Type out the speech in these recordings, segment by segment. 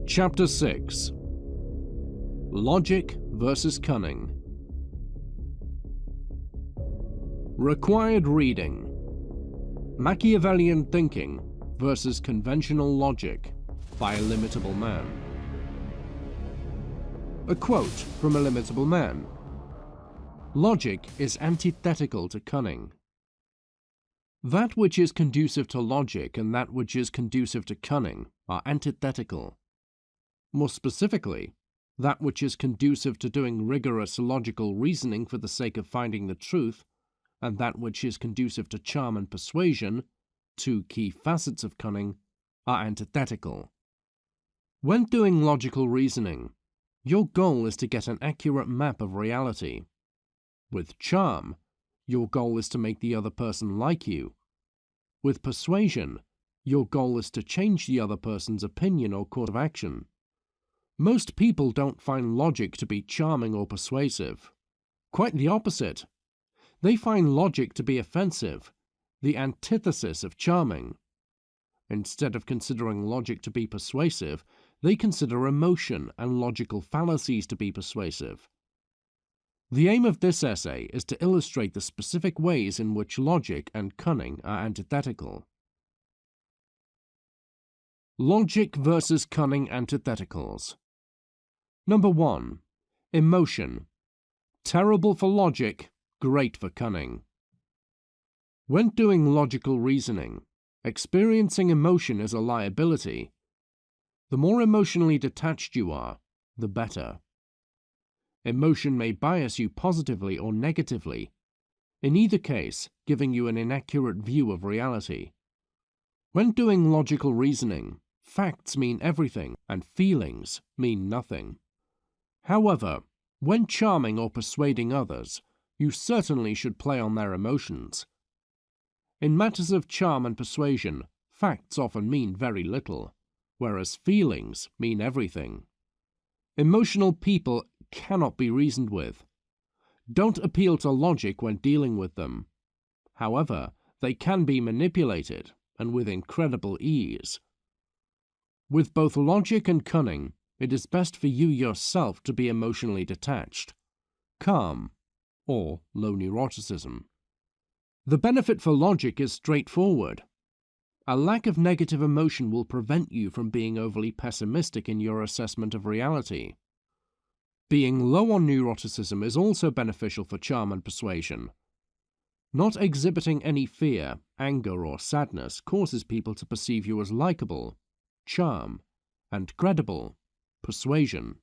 Chapter 6. Logic versus Cunning. Required reading. Machiavellian Thinking versus Conventional Logic by Illimitable Man. A quote from Illimitable Man. Logic is antithetical to cunning. That which is conducive to logic and that which is conducive to cunning are antithetical. More specifically, that which is conducive to doing rigorous logical reasoning for the sake of finding the truth, and that which is conducive to charm and persuasion, two key facets of cunning, are antithetical. When doing logical reasoning, your goal is to get an accurate map of reality. With charm, your goal is to make the other person like you. With persuasion, your goal is to change the other person's opinion or course of action. Most people don't find logic to be charming or persuasive. Quite the opposite. They find logic to be offensive, the antithesis of charming. Instead of considering logic to be persuasive, they consider emotion and logical fallacies to be persuasive. The aim of this essay is to illustrate the specific ways in which logic and cunning are antithetical. Logic versus cunning antitheticals. Number 1. Emotion. Terrible for logic, great for cunning. When doing logical reasoning, experiencing emotion is a liability. The more emotionally detached you are, the better. Emotion may bias you positively or negatively, in either case giving you an inaccurate view of reality. When doing logical reasoning, facts mean everything and feelings mean nothing. However, when charming or persuading others, you certainly should play on their emotions. In matters of charm and persuasion, facts often mean very little, whereas feelings mean everything. Emotional people cannot be reasoned with. Don't appeal to logic when dealing with them. However, they can be manipulated, and with incredible ease. With both logic and cunning, it is best for you yourself to be emotionally detached, calm, or low neuroticism. The benefit for logic is straightforward. A lack of negative emotion will prevent you from being overly pessimistic in your assessment of reality. Being low on neuroticism is also beneficial for charm and persuasion. Not exhibiting any fear, anger, or sadness causes people to perceive you as likable, charm, and credible, persuasion.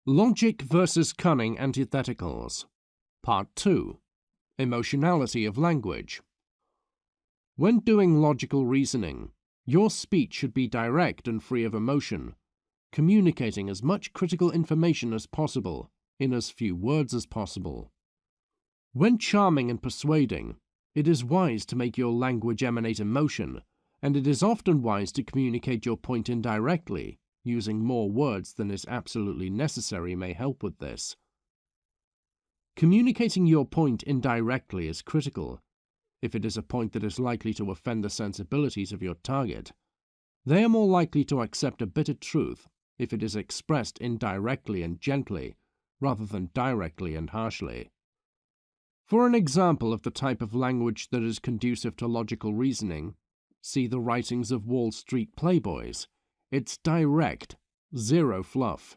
Logic versus cunning antitheticals. Part 2. Emotionality of language. When doing logical reasoning, your speech should be direct and free of emotion, communicating as much critical information as possible in as few words as possible. When charming and persuading, it is wise to make your language emanate emotion, and it is often wise to communicate your point indirectly. Using more words than is absolutely necessary may help with this. Communicating your point indirectly is critical. If it is a point that is likely to offend the sensibilities of your target, they are more likely to accept a bitter truth if it is expressed indirectly and gently, rather than directly and harshly. For an example of the type of language that is conducive to logical reasoning, see the writings of Wall Street playboys. It's direct, zero fluff.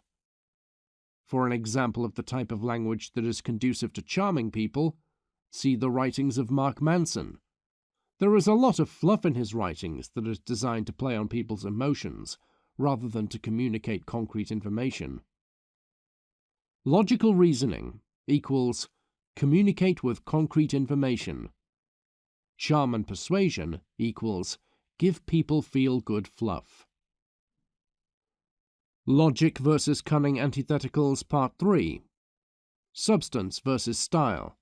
For an example of the type of language that is conducive to charming people, see the writings of Mark Manson. There is a lot of fluff in his writings that is designed to play on people's emotions, rather than to communicate concrete information. Logical reasoning equals communicate with concrete information. Charm and persuasion equals give people feel-good fluff. Logic versus cunning antitheticals. Part 3. Substance versus style.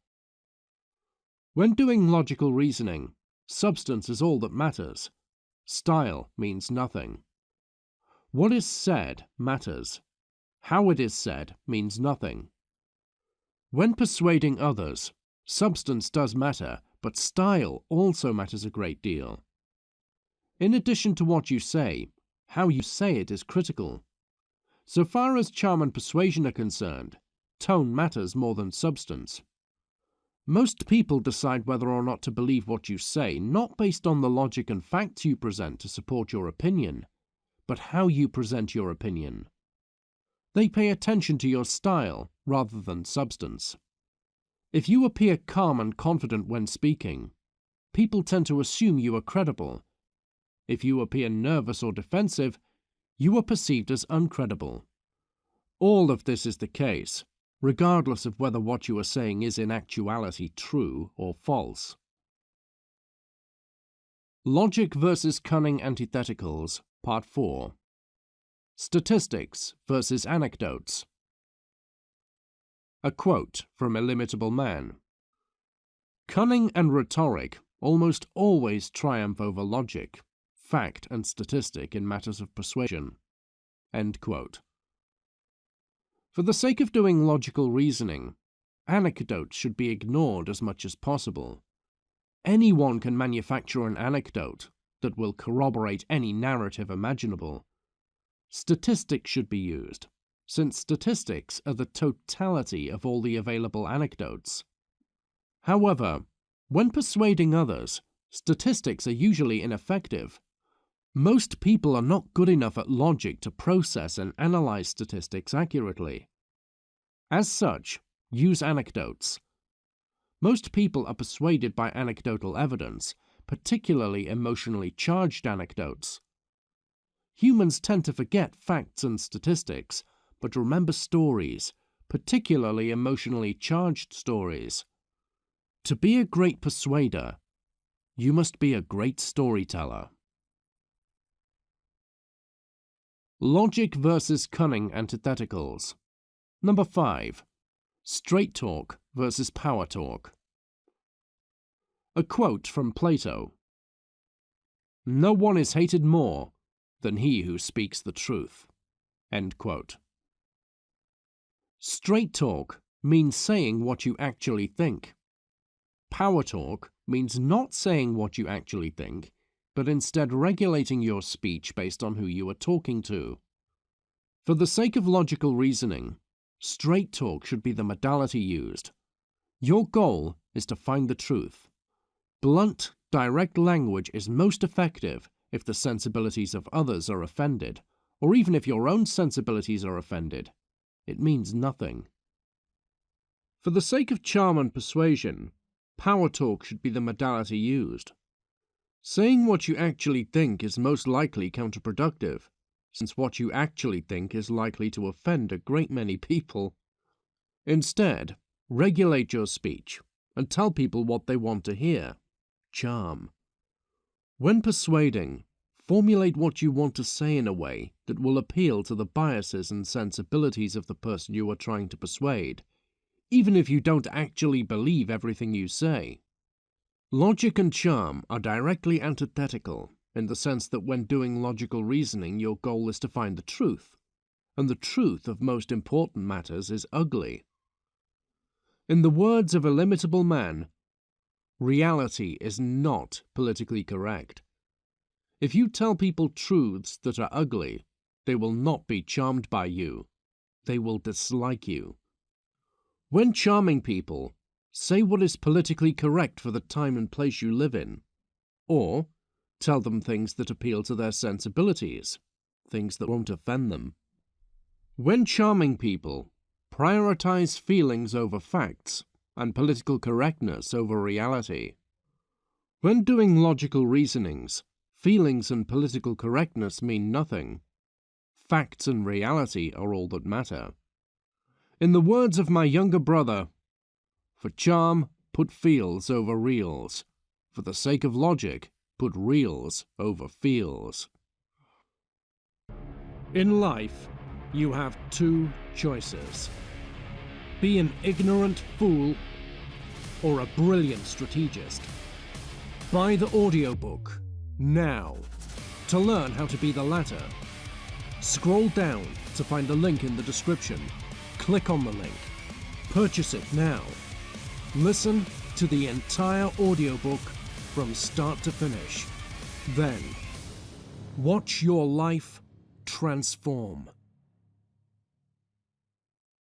When doing logical reasoning, substance is all that matters. Style means nothing. What is said matters. How it is said means nothing. When persuading others, substance does matter, but style also matters a great deal. In addition to what you say, How you say it is critical. So far as charm and persuasion are concerned, tone matters more than substance. Most people decide whether or not to believe what you say not based on the logic and facts you present to support your opinion, but how you present your opinion. They pay attention to your style rather than substance. If you appear calm and confident when speaking, people tend to assume you are credible. If you appear nervous or defensive, you are perceived as uncredible. All of this is the case, regardless of whether what you are saying is in actuality true or false. Logic versus cunning antitheticals, Part 4. Statistics versus anecdotes. A quote from Illimitable Man. Cunning and rhetoric almost always triumph over logic, fact and statistic in matters of persuasion. End quote. For the sake of doing logical reasoning, anecdotes should be ignored as much as possible. Anyone can manufacture an anecdote that will corroborate any narrative imaginable. Statistics should be used, since statistics are the totality of all the available anecdotes. However, when persuading others, statistics are usually ineffective. Most people are not good enough at logic to process and analyze statistics accurately. As such, use anecdotes. Most people are persuaded by anecdotal evidence, particularly emotionally charged anecdotes. Humans tend to forget facts and statistics, but remember stories, particularly emotionally charged stories. To be a great persuader, you must be a great storyteller. Logic versus cunning antitheticals. Number 5. Straight talk versus power talk. A quote from Plato. No one is hated more than he who speaks the truth. End quote. Straight talk means saying what you actually think. Power talk means not saying what you actually think, but instead regulating your speech based on who you are talking to. For the sake of logical reasoning, straight talk should be the modality used. Your goal is to find the truth. Blunt, direct language is most effective if the sensibilities of others are offended, or even if your own sensibilities are offended. It means nothing. For the sake of charm and persuasion, power talk should be the modality used. Saying what you actually think is most likely counterproductive, since what you actually think is likely to offend a great many people. Instead, regulate your speech and tell people what they want to hear. Charm. When persuading, formulate what you want to say in a way that will appeal to the biases and sensibilities of the person you are trying to persuade, even if you don't actually believe everything you say. Logic and charm are directly antithetical in the sense that when doing logical reasoning, your goal is to find the truth, and the truth of most important matters is ugly. In the words of Illimitable Man, reality is not politically correct. If you tell people truths that are ugly, they will not be charmed by you. They will dislike you. When charming people, say what is politically correct for the time and place you live in, or tell them things that appeal to their sensibilities, things that won't offend them. When charming people, prioritize feelings over facts and political correctness over reality. When doing logical reasonings, feelings and political correctness mean nothing. Facts and reality are all that matter. In the words of my younger brother, for charm, put feels over reals. For the sake of logic, put reals over feels. In life, you have two choices. Be an ignorant fool or a brilliant strategist. Buy the audiobook now to learn how to be the latter. Scroll down to find the link in the description. Click on the link. Purchase it now. Listen to the entire audiobook from start to finish. Then, Watch your life transform.